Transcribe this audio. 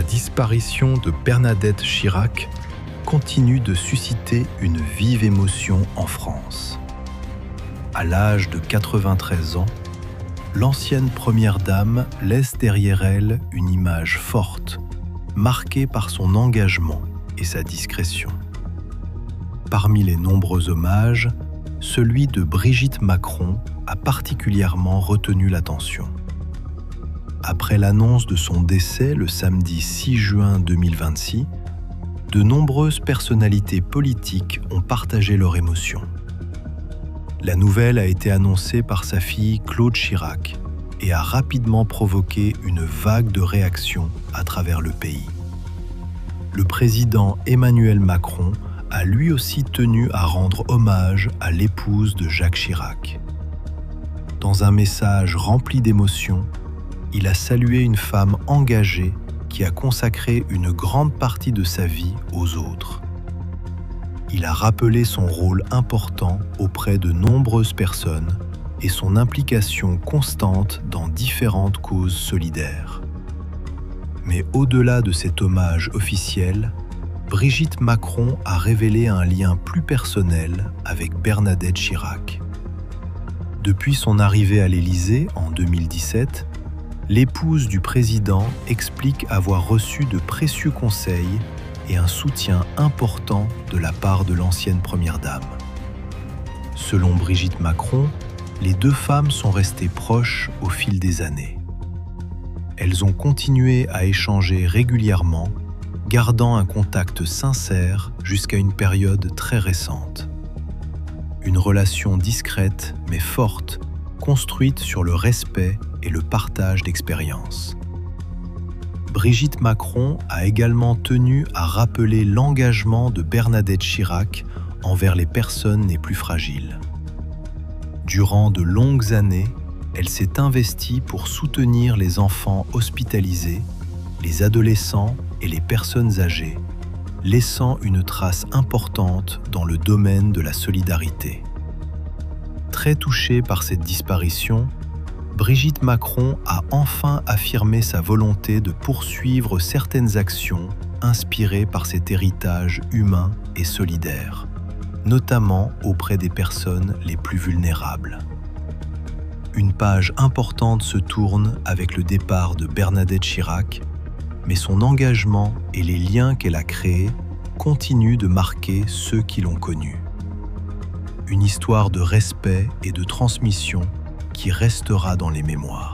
disparition de Bernadette Chirac continue de susciter une vive émotion en France. À l'âge de 93 ans, l'ancienne première dame laisse derrière elle une image forte, marquée par son engagement et sa discrétion. Parmi les nombreux hommages, celui de Brigitte Macron a particulièrement retenu l'attention. Après l'annonce de son décès le samedi 6 juin 2026, de nombreuses personnalités politiques ont partagé leur émotion. La nouvelle a été annoncée par sa fille Claude Chirac et a rapidement provoqué une vague de réactions à travers le pays. Le président Emmanuel Macron a lui aussi tenu à rendre hommage à l'épouse de Jacques Chirac. Dans un message rempli d'émotions, il a salué une femme engagée qui a consacré une grande partie de sa vie aux autres. Il a rappelé son rôle important auprès de nombreuses personnes et son implication constante dans différentes causes solidaires. Mais au-delà de cet hommage officiel, Brigitte Macron a révélé un lien plus personnel avec Bernadette Chirac. Depuis son arrivée à l'Élysée en 2017, l'épouse du président explique avoir reçu de précieux conseils et un soutien important de la part de l'ancienne première dame. Selon Brigitte Macron, les deux femmes sont restées proches au fil des années. Elles ont continué à échanger régulièrement, gardant un contact sincère jusqu'à une période très récente. Une relation discrète mais forte, construite sur le respect et le partage d'expériences. Brigitte Macron a également tenu à rappeler l'engagement de Bernadette Chirac envers les personnes les plus fragiles. Durant de longues années, elle s'est investie pour soutenir les enfants hospitalisés, les adolescents et les personnes âgées, laissant une trace importante dans le domaine de la solidarité. Très touchée par cette disparition, Brigitte Macron a enfin affirmé sa volonté de poursuivre certaines actions inspirées par cet héritage humain et solidaire, notamment auprès des personnes les plus vulnérables. Une page importante se tourne avec le départ de Bernadette Chirac, mais son engagement et les liens qu'elle a créés continuent de marquer ceux qui l'ont connue. Une histoire de respect et de transmission qui restera dans les mémoires.